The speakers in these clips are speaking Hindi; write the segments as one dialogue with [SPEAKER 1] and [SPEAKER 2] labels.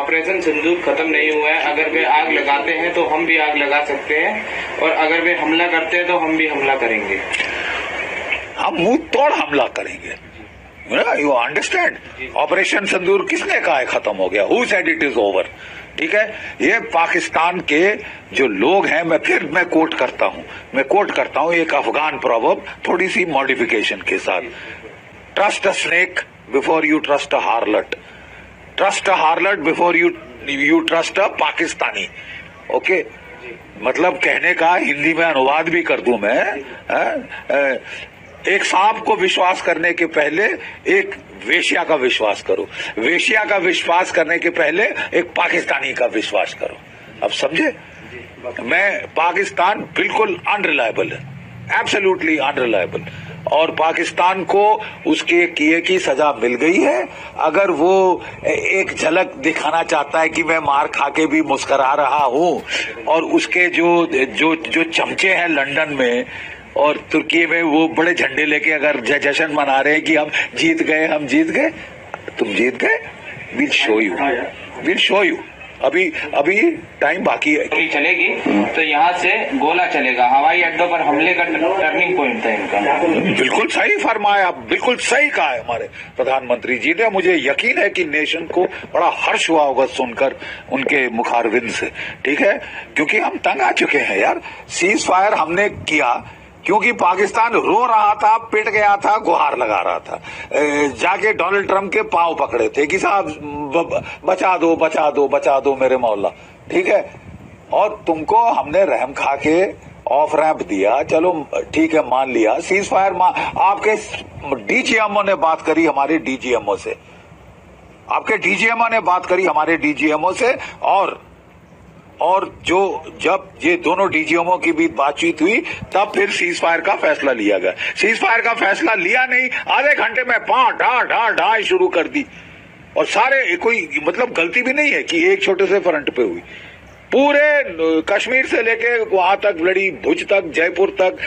[SPEAKER 1] ऑपरेशन सिंदूर खत्म नहीं हुआ है। अगर वे आग लगाते हैं तो हम भी आग लगा सकते हैं, और अगर वे हमला करते हैं तो हम भी हमला करेंगे।
[SPEAKER 2] हम मुंह तोड़ हमला करेंगे। You understand? ऑपरेशन सिंदूर किसने कहा है खत्म हो गया? Who said it is over? ठीक है, ये पाकिस्तान के जो लोग हैं, मैं कोट करता हूं एक अफगान प्रोवर्ब, थोड़ी सी मॉडिफिकेशन के साथ। Trust a snake before you trust a हार्लट, trust a हार्लट before you trust a Pakistani. Okay, मतलब कहने का हिंदी में अनुवाद भी कर दूं मैं, एक सांप को विश्वास करने के पहले एक वेश्या का विश्वास करो, वेश्या का विश्वास करने के पहले एक पाकिस्तानी का विश्वास करो। अब समझे? मैं पाकिस्तान बिल्कुल अनरिलायबल है, एब्सोल्युटली अनरिलायबल, और पाकिस्तान को उसके किए की सजा मिल गई है। अगर वो एक झलक दिखाना चाहता है कि मैं मार खा के भी मुस्कुरा रहा हूं, और उसके जो चमचे हैं लंदन में और तुर्की में, वो बड़े झंडे लेके अगर जश्न मना रहे हैं कि हम जीत गए, तुम जीत गए, विल शो यू। अभी टाइम बाकी है।
[SPEAKER 1] चलेगी तो यहाँ से गोला चलेगा। हवाई अड्डों पर हमले का टर्निंग पॉइंट था इनका।
[SPEAKER 2] बिल्कुल सही फरमाया, बिल्कुल सही कहा है हमारे प्रधानमंत्री जी ने। मुझे यकीन है कि नेशन को बड़ा हर्ष हुआ होगा सुनकर उनके मुखारविंद से। ठीक है, क्योंकि हम तंग आ चुके हैं यार। सीज फायर हमने किया क्योंकि पाकिस्तान रो रहा था, पिट गया था, गुहार लगा रहा था, जाके डोनाल्ड ट्रंप के पांव पकड़े थे कि साहब बचा दो मेरे मौला। ठीक है, और तुमको हमने रहम खा के ऑफ रैंप दिया, चलो ठीक है, मान लिया। सीज फायर आपके डीजीएमओ ने बात करी हमारे डीजीएमओ से, आपके डीजीएमओ ने बात करी हमारे डीजीएमओ से, और जब ये दोनों डीजीएमओ की भी बातचीत हुई तब फिर सीज फायर का फैसला लिया गया। सीज फायर का फैसला लिया नहीं, आधे घंटे में ढा शुरू कर दी, और सारे कोई मतलब गलती भी नहीं है कि एक छोटे से फ्रंट पे हुई। पूरे कश्मीर से लेके वहां तक लड़ी, भुज तक, जयपुर तक,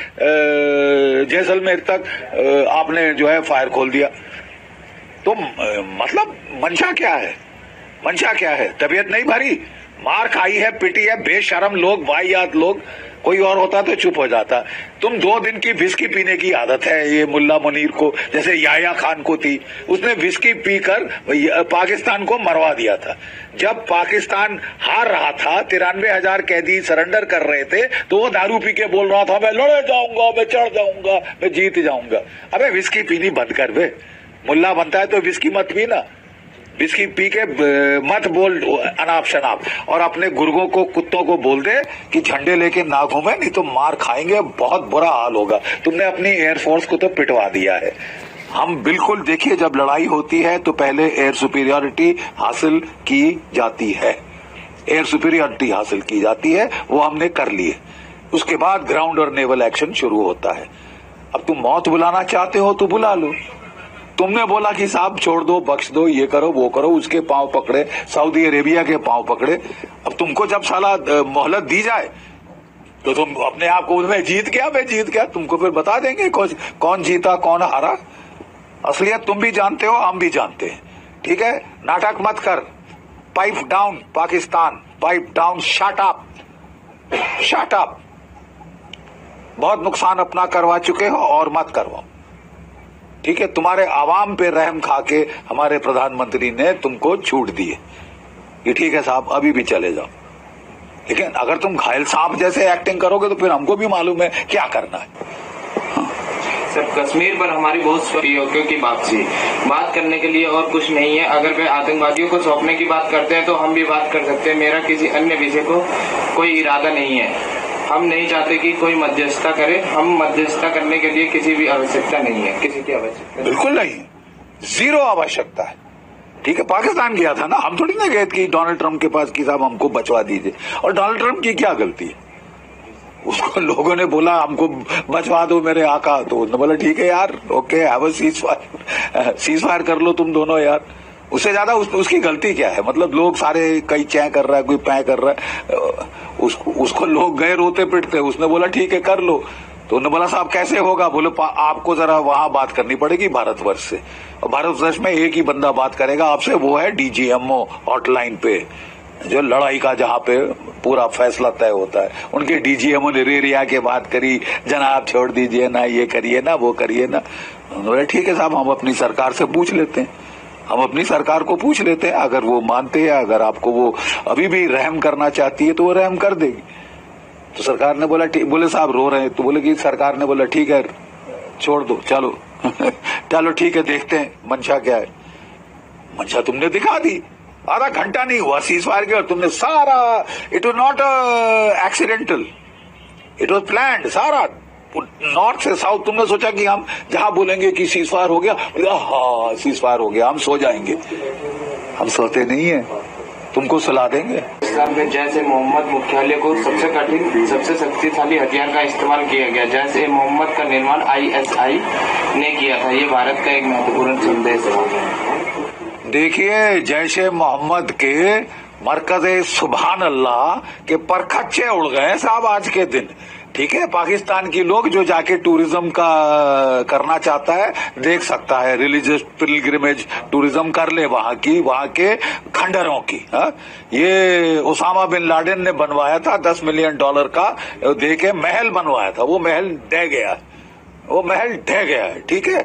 [SPEAKER 2] जैसलमेर तक आपने जो है फायर खोल दिया। तो मतलब मंशा क्या है? तबीयत नहीं भरी, मार खाई है, पिटी है, बेशरम लोग, वाहियात लोग। कोई और होता तो चुप हो जाता। तुम 2 दिन की विस्की पीने की आदत है ये मुल्ला मुनीर को, जैसे याया खान को थी। उसने विस्की पीकर पाकिस्तान को मरवा दिया था। जब पाकिस्तान हार रहा था, 93,000 कैदी सरेंडर कर रहे थे, तो वो दारू पी के बोल रहा था मैं लड़े जाऊंगा, मैं चढ़ जाऊंगा, मैं जीत जाऊंगा। अबे विस्की पीनी बंद कर बे, मुल्ला बनता है तो विस्की मत पीना, विस्की पी के मत बोल अनाप शनाप, और अपने गुर्गों को, कुत्तों को बोल दे कि झंडे लेके ना घूमे, नहीं तो मार खाएंगे, बहुत बुरा हाल होगा। तुमने अपनी एयरफोर्स को तो पिटवा दिया है। हम बिल्कुल देखिए, जब लड़ाई होती है तो पहले एयर सुपीरियरिटी हासिल की जाती है, वो हमने कर लिए। उसके बाद ग्राउंड और नेवल एक्शन शुरू होता है। अब तुम मौत बुलाना चाहते हो तो बुला लो। तुमने बोला कि साहब छोड़ दो, बख्श दो, ये करो वो करो, उसके पांव पकड़े, सऊदी अरेबिया के पांव पकड़े। अब तुमको जब साला मोहलत दी जाए तो तुम अपने आप को मैं जीत गया, तुमको फिर बता देंगे कौन जीता कौन हारा। असलियत तुम भी जानते हो, हम भी जानते हैं। ठीक है, नाटक मत कर। Pipe down Pakistan, pipe down, shut up. बहुत नुकसान अपना करवा चुके हो और मत करवाओ। ठीक है, तुम्हारे आवाम पे रहम खा के हमारे प्रधानमंत्री ने तुमको छूट दी है कि ठीक है साहब अभी भी चले जाओ। लेकिन अगर तुम घायल सांप जैसे एक्टिंग करोगे तो फिर हमको भी मालूम है क्या करना है।
[SPEAKER 1] सर, कश्मीर पर हमारी बहुत सहयोगियों की बात करने के लिए और कुछ नहीं है। अगर वे आतंकवादियों को सौंपने की बात करते हैं तो हम भी बात कर सकते हैं। मेरा किसी अन्य विषय को कोई इरादा नहीं है। हम नहीं चाहते कि कोई मध्यस्थता करे। हम मध्यस्थता करने के लिए किसी भी आवश्यकता नहीं है, किसी की आवश्यकता
[SPEAKER 2] बिल्कुल नहीं, जीरो आवश्यकता है। ठीक है, पाकिस्तान गया था ना, हम थोड़ी ना गए कि डोनाल्ड ट्रंप के पास कि साहब हमको बचवा दीजिए। और डोनाल्ड ट्रंप की क्या गलती है? उसको लोगों ने बोला हमको बचवा दो मेरे आका, तो उसने बोला ठीक है यार, okay have a cease fire कर लो तुम दोनों यार। उससे ज्यादा उसकी गलती क्या है? मतलब लोग सारे कई चै कर रहा है, कोई पै कर रहा है, उसको लोग गए रोते पिटते, उसने बोला ठीक है कर लो, तो उन्होंने बोला साहब कैसे होगा? बोले आपको जरा वहां बात करनी पड़ेगी भारतवर्ष से, और भारतवर्ष में एक ही बंदा बात करेगा आपसे, वो है डीजीएमओ हॉटलाइन पे, जो लड़ाई का जहां पे पूरा फैसला तय होता है। उनके डीजीएमओ ने रेरिया के बात करी, जनाब छोड़ दीजिए ना, ये करिए ना, वो करिए ना। बोले ठीक है साहब, हम अपनी सरकार से पूछ लेते हैं, हम अपनी सरकार को पूछ लेते हैं, अगर वो मानते हैं, अगर आपको वो अभी भी रहम करना चाहती है तो वो रहम कर देगी। तो सरकार ने बोला ठीक, बोले साहब रो रहे हैं, तो बोले कि सरकार ने बोला ठीक है छोड़ दो, चलो चलो ठीक है, देखते हैं मंशा क्या है। मंशा तुमने दिखा दी, आधा घंटा नहीं हुआ सीज फायर के, और तुमने सारा, it was not accidental, it was planned, सारा नॉर्थ से साउथ। तुमने सोचा कि हम जहां बोलेंगे कि सीज फायर हो गया, हाँ सीज फायर हो गया, हम सो जाएंगे। हम सोते नहीं है, तुमको सुला देंगे।
[SPEAKER 1] पाकिस्तान में जैसे मोहम्मद मुख्यालय को सबसे कठिन, सबसे शक्तिशाली हथियार का इस्तेमाल किया गया, जैसे मोहम्मद का निर्माण ISI ने किया था। ये भारत का एक महत्वपूर्ण संदेश है।
[SPEAKER 2] देखिए, जैशे मोहम्मद के मरकज़े सुभान अल्लाह के परखच्चे उड़ गए साहब आज के दिन। ठीक है, पाकिस्तान की लोग जो जाके टूरिज्म का करना चाहता है देख सकता है, रिलीजियस पिलग्रिमेज टूरिज्म कर ले वहां की, वहां के खंडरों की। ये उसामा बिन लादेन ने बनवाया था $10 मिलियन का दे के महल बनवाया था, वो महल ढह गया, वो महल ढह गया है। ठीक है,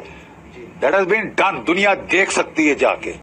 [SPEAKER 2] दैट हैज बीन डन, दुनिया देख सकती है जाके।